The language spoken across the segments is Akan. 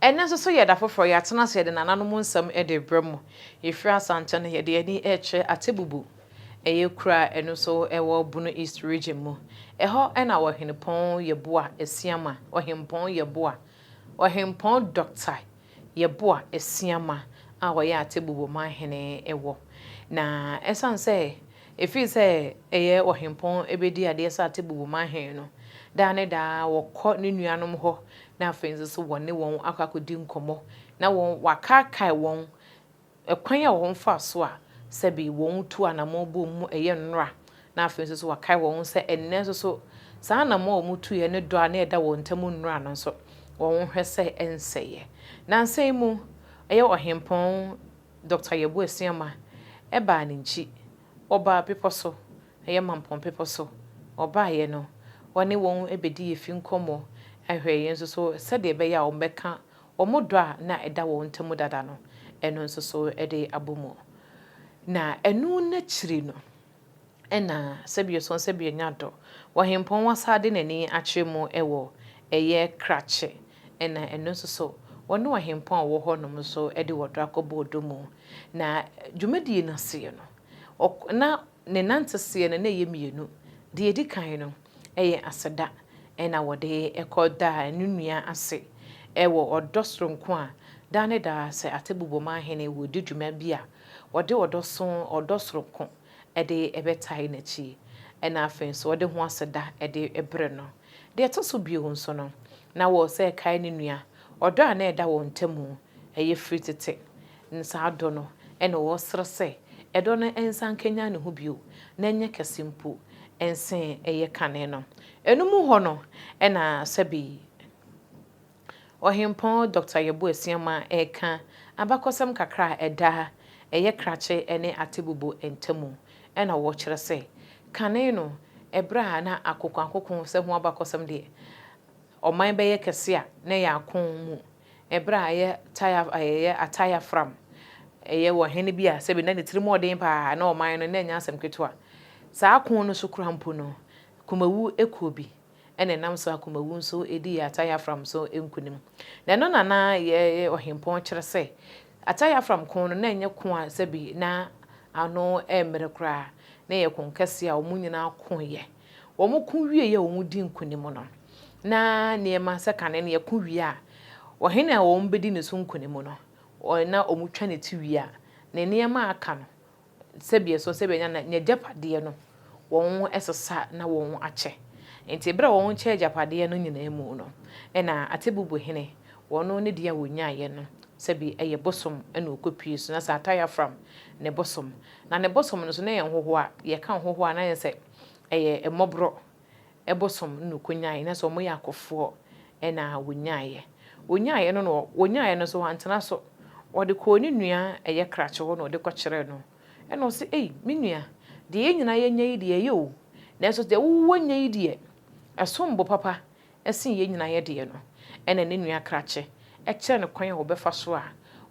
Ene so ye da foforo ye atena se ye de nananom nsam e de bremo ye fira asante no ye de ani e kye atebubu eye kura eno so e wo bunu east region mu eho e na wo henepon ye boa esiama ohempon ye boa ohempon doctor ye boa esiama a wo ye atebubu man hene ewo na esan se efi se eye ohempon ebedi ade se atebubu man hen no da ne da wo kɔ ne nuanom ho na afenze so wone won akakodi nkomo na won wakakai won ekwan a won fa so a sebi won tu anamo bom mu eye nnra na afenze so wakai won se enne so saa anamo mu tu ye ne do a na eda won tamu nnra no so won hwese enseye na nsem mu eye ohempon Dr. Yebu Esiama eba ne nchi oba peposo eye mampon peposo oba ye no wone won ebedi yefi nkomo ahweye nso so sede be ya ombeka omodo a na eda wo ntamu dada no eno nso so ede abomu na enu na chiri no ena sebie so sebie nyado wo hempon wasade nani akyeremu ewo eye krache ena eno nso so wone wo hempon wo honom so ede wodo akobodomu na dwumadi na se no na ne nantese ne na yemienu de edi kan no eye aseda ena wode ekoda nunua ase ewo odosronko a da ne da se atebubo ma hene wodi dwuma bia wode odosronko ede ebetai na chi ena afen so wode ho aseda ede ebre no de etoso bio nso no na wo se kai ne nua odo a na eda wo ntamu eye fritete nsa ado no ena wo srese edo no ensan kenya ne ho bio na enye kesimpo ensen eye kane no enumu ho no ena sabi ohempon Dr. Yebu Esiama eka abakosam kakra eda eye krache ene atebubu entamu ena wo kire se kane no ebra na akokon se ho abakosam de oman be ye kese a na ya akon mu ebra ye ataya from eye wo hene bia sabi na ne tirimo den pa na oman no na nya asem ketua saa akon no so kura mpo no kumawu ekobi ene nam so akumawu nso edi ataya from so enkunim na no na ye ohempon kire se ataya from kon no na enye kon a sabi na ano emre kura na ye kon kase a omunyina kon ye wo mu kon wie ye wo mu di nkunim no na ne ma se kane ne ye kon wie a wo hene a wo mbedi ne so nkunim no na omutwa ne ti wie a ne ma aka no sabi so sabi nya na ne japade no won esesa na won ache enti bra won che japade no nyina emu no ena atebubu hene wono ne dia wonyaye no sabi eye bosom ena okopie so na sataya from ne bosom na ne bosom no so na ye hoho a ye kan hoho a na ye se eye emobro ebosom no konyaye na so mo yakofo ena wonyaye no wonyaye no so antena so wode ko ni nua eye krache wo no de ko kire no ena o se me nua de nyina ye nya yi de ye o na so de wo nya yi de esombo papa esen ye nyina ye de no ena ne nua krache e kire ne kwan wo befa so a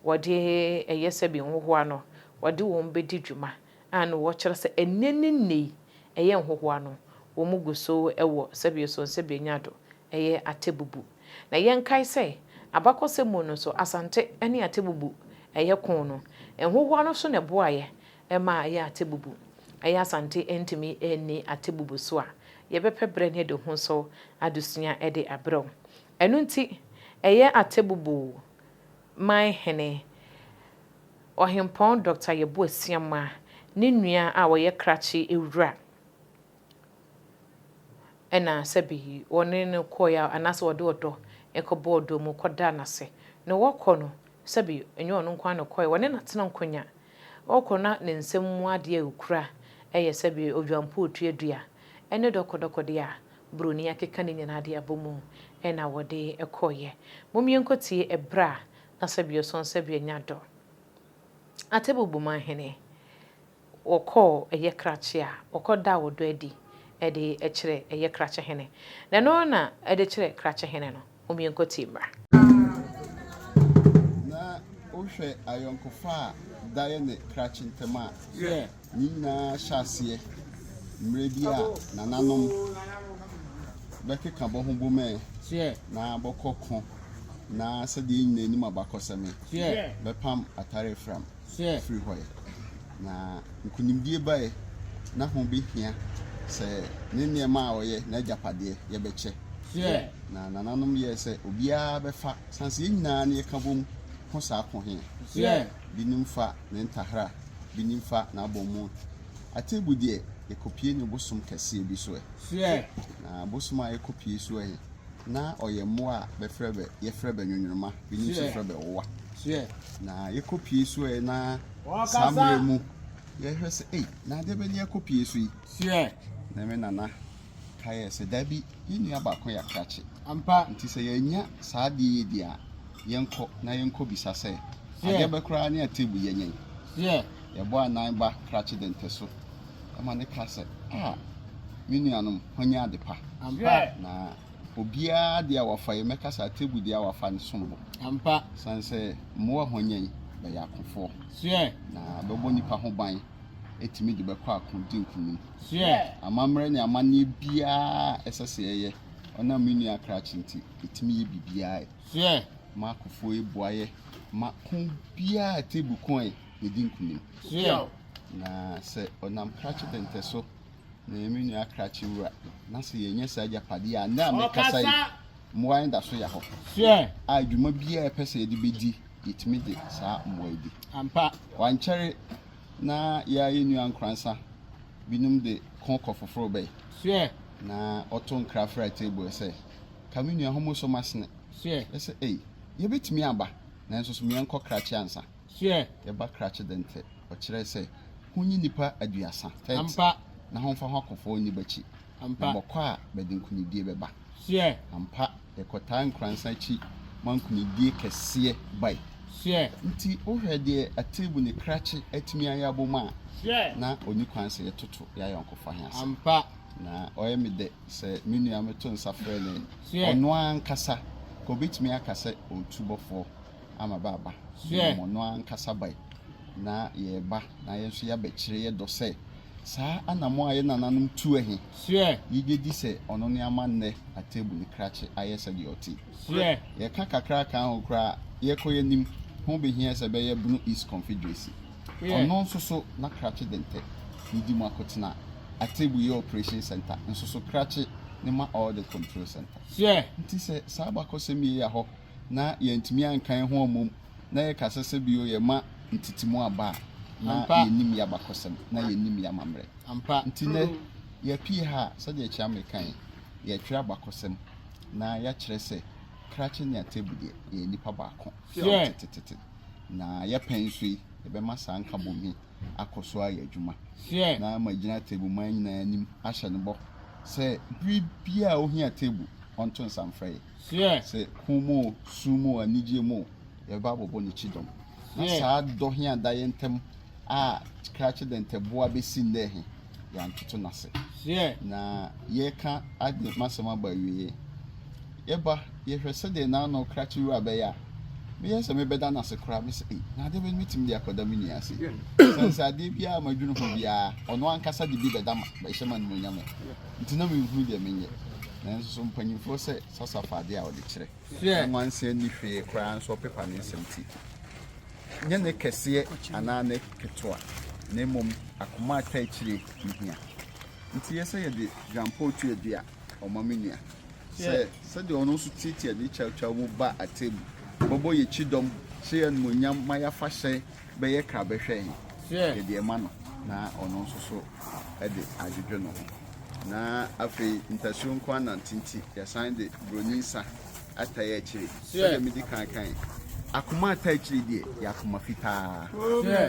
wode eye sabi hoho ano wode wo mbedi dwuma an wo kire se enenenne eye hoho ano wo muguso ewo sabi so sabi nyado eye atebubu na ye nkai se abakosemu no so asante ene atebubu eye kon no hoho ano so ne boaye ema eye atebubu aya asante entimi eni atebubu so a yebepe bre ne de ho so adusua ede abrew enu nti eye atebubu man hene ohempon Dr. Yebu Esiama ne nua a woye krache ewura ena sabi woni ne koya anase wode odo ekobo odo mu koda nase ne wokọ no sabi enyo ono nkwa no koy woni na tena nkonya okona ne nsem mu ade ekura eye sabi odwampo otuadua ene dokodokode a broni akeka ne nyina ade abomu ena wode ekoye momyenkotie ebra na sabi oson sabi nyado atebubu manhene okọ eye krache a okoda wodo adi ede ekire eye krache hene na no na ede kire krache hene no momyenkotie mbra na ohwe ayonkofa daye ne krache ntema nina hyase mredia nananom bekeka bo ho bome na bokoko na sɛ de nyina anim abakɔsɛme bɛpam atare fram free hɔ na nkunimdie bae na ho behia sɛ ne nneɛma a ɔyɛ na agyapadeɛ yɛbɛkyɛ na nananom yɛ sɛ obiara bɛfa sanse nyinaa ne yɛka bom ho saa ko he binim fa ne ntahra binim fa na abɔmu atebu deɛ yɛkɔpie ne bosom kɛseɛ bi so na bosom a yɛkɔpie so na ɔyɛ mmoa a yɛfrɛ bɛ nwonwonoma binim so frɛ bɛ wowa na yɛkɔpie so na saa mmerɛ mu yɛhwɛ sɛ na de bɛne yɛkɔpie so yi na me nana kayɛ sɛ dabi yɛnnua baako yɛ akrakye nti sɛ yɛanya saa deɛ yɛ di a yɛnkɔ na yɛnkɔ bisa sɛ adeɛ bɛkoraa ne atebu yɛnyɛn yɛbɔ anan ba krakye dente so ama ne ka sɛ me nuanom hɔnyɛ ade pa na obiara deɛ a wafa yɛ mɛka sɛ atebu deɛ a wafa ne sombo san sɛ mmoa hɔnyɛn bɛyɛ akofoɔ na bɛbɔ nipa ho ban etimi de bɛkɔ akodi nkunim amammerɛ ne amanneɛ biara ɛsɛ sɛ yɛyɛ ɔnam me nua krakye nti etimi yɛ bibiara ma akofoɔ yɛ boayɛ ma ko biara atebu kɔn yɛdi nkunim na sɛ ɔnam krakye dente so na me nua krakye wura na sɛ yɛnyɛ saa agyapadeɛ a na mɛkasa yi mmoa da so yɛ hɔ a adwuma biara ɛpɛ sɛ yɛde bɛdi yɛtumi de saa mmoa yi di wankyɛre na yɛayɛ nua nkransa binom de kɔnkɔ foforɔ bɛyi na ɔto nkra fra table sɛ kame nua homo so masene ɛsɛ yɛbɛtumi aba nanso so meɛnkɔ krakye ansa yɛba krakye dente ɔkyerɛ sɛ honyi nipa aduasa na homfa ho akɔfoɔ ni bakyi na bɔkɔ a bɛde nkunidie bɛba ampa yɛkɔtaa nkransa akyi ma nkunidie kɛseɛ bai nti wohwɛ deɛ atebu ne krakye atumi ayɛ abom a na oni kwan sɛ yɛtoto yɛayɔnkofa he ase na ɔyɛ me dɛ sɛ me nua meto nsa frɛ ne ɔno ankasa ka obɛtumi aka sɛ ɔtubɔfoɔ ama baaba ɔno ankasa bai na yɛba na yɛnso yɛabɛkyerɛ yɛdɔ sɛ saa anamo a yɛ nananom tu ahi yɛgyedi sɛ ɔno ne ama nnɛ atebu ne krakye ayɛ sɛ deɛ ɔte yɛka kakra ka ho koraa yɛkɔ yɛnim ho behia sɛ bɛyɛ Blue East Confederacy ɔno nso so na krakye dente ne di mu akɔtena atebu yɛ operation center nso so krakye ne ma all the control center nti sɛ saa bakɔsɛm yɛ hɔ na yɛntumi ankan ho amom na yɛka sɛ sɛ bio yɛ ma ntitimu aba na yɛnim yɛ bakɔsɛm na yɛnim yɛ amammerɛ nti nɛ yɛpie ha sɛdeɛ kyia mekan yɛtwerɛ bakɔsɛm na yɛkyerɛ sɛ krakye ne atebu deɛ yɛ nipa baako tetetete na yɛpɛn so yi yɛbɛma saa nka bomi akɔ so ayɛ adwuma na magyina atebu man nyinaa anim ahyɛ no bɔ sɛ biribiara a ohia atebu ɔnto nsamfrɛ yɛ sɛ kumu sumu anigye mu yɛba bɔbɔ ne kyidɔm na saa dɔhe a da yɛ ntɛm a krakye dente boa bɛsi ndɛ he yɛantoto n'ase na yɛka ade masɛm aba wie yɛba yɛhwɛ sɛdeɛ naanɔ krakye wura bɛyɛ a meyɛ sɛ mebɛda n'ase koraa me sɛ na ade bɛ metumi de akɔda me nua ase sɛ adeɛ biara madwene ho biara ɔno ankasa de bi bɛda ma bɛhyɛ ma nomonyam nti na menhunu deɛ menyɛ nanso so mpanyimfoɔ sɛ sasafa adeɛ a wɔde kyerɛ nwanseɛ ni hwee koraa nso ɔpepa ne nsɛm ti nyɛ ne kɛseɛ anaa ne ketewa na mmom akoma ata akyire nhia nti yɛ sɛ yɛde dwampo tu adua ɔma me nua sɛdeɛ ɔno nso tietia de kyawkyaw mu ba atebu bɔbɔ yɛ kyidɔm hyɛ yɛ nomonyam ma yɛafa hyɛ bɛyɛ kra bɛhwɛ yɛde ɛma no na ɔno nso so de adwedwe no ho na afei ntasuo nko anantinti yɛsan de broni nsa ata yɛ akyire sɛdeɛ medi kankan akoma ata akyire deɛ yɛ akoma fitaa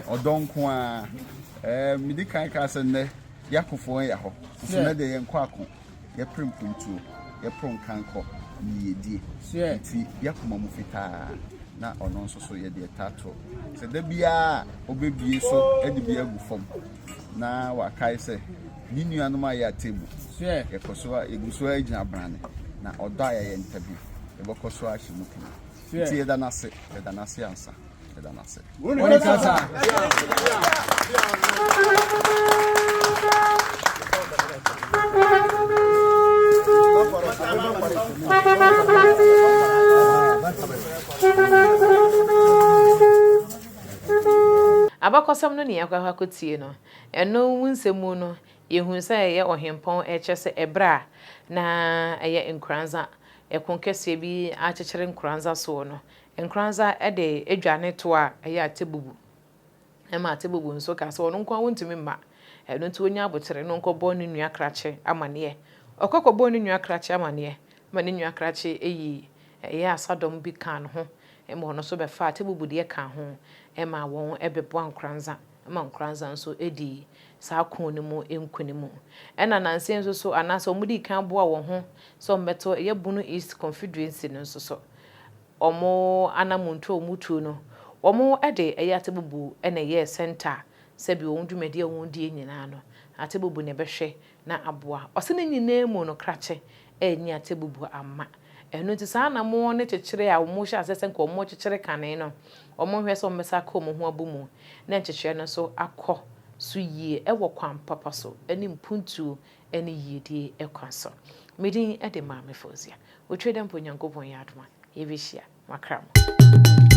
ɔdɔ nko a medi kankan sɛ nnɛ yɛakofoɔ yɛ hɔ nso na deɛ yɛnkɔ ako yɛpere mpuntuo yɛpere nkankɔ ne yɛdie nti yɛakoma mu fitaa na ɔno nso so yɛde ɛtato sɛ da biara ɔbɛbie so de bi agu fam na wakae sɛ ne nuanom a yɛ atebu yɛkɔ so a yɛgu so agyina brane na ɔdɔ a yɛyɛ nta bi yɛbɛkɔ so ahyɛ mu kena nti yɛda n'ase ansa yɛda n'ase abakɔsɛm no ne yakwa kotie no ɛno wunsɛmu no yehu sɛ ɛyɛ ohempɔn ɛkyɛ sɛ ɛbra na ɛyɛ nkranza ɛkonkɛse bi akyekyere nkranza so no nkranza ɛde adwane to a ɛyɛ atebubu ɛma atebubu nso ka sɛ ɔno nko wontumi mma ɛno nti onya abotere no nkɔbɔ ne nua krache amane ɔkɔkɔbɔ ne nua krache amane ma ne nua krache eyi ɛyɛ asadɔm bi kan ho ɛma ɔno so bɛfa atebubu de ka ho ɛma wɔn ɛbɛbɔ nkranza ɛma nkranza nso edi saa kon ne mu enkoni mu ɛna nanse nso so anasa ɔmo di kan boa wɔn ho so ɔmbɛto ɛyɛ Bunu East Confederacy no nso so ɔmo anamuntu ɔmo tuo no ɔmo ɛde ɛyɛ atebubu ɛna ɛyɛ center sɛbi wɔn dwumadi a wɔn die nyinaa no atebubu ne bɛhwɛ na aboa ɔse ne nyinaa mu no krache ɛnyi atebubu ama ɛno nti saa na mo ne kyekyere a wɔn hyɛ asɛsɛ nka wɔn kyekyere kane no wɔn hwɛ sɛ wɔn bɛsa ka wɔn ho abu mu na kyekyere no so akɔ so yie ɛwɔ kwan papa so ɛne mpuntuo ɛne yiedie ɛkwan so medin ɛde maame Fozia otwe dɛmpo Nyankopɔn yɛ adoma yɛbɛhyia makram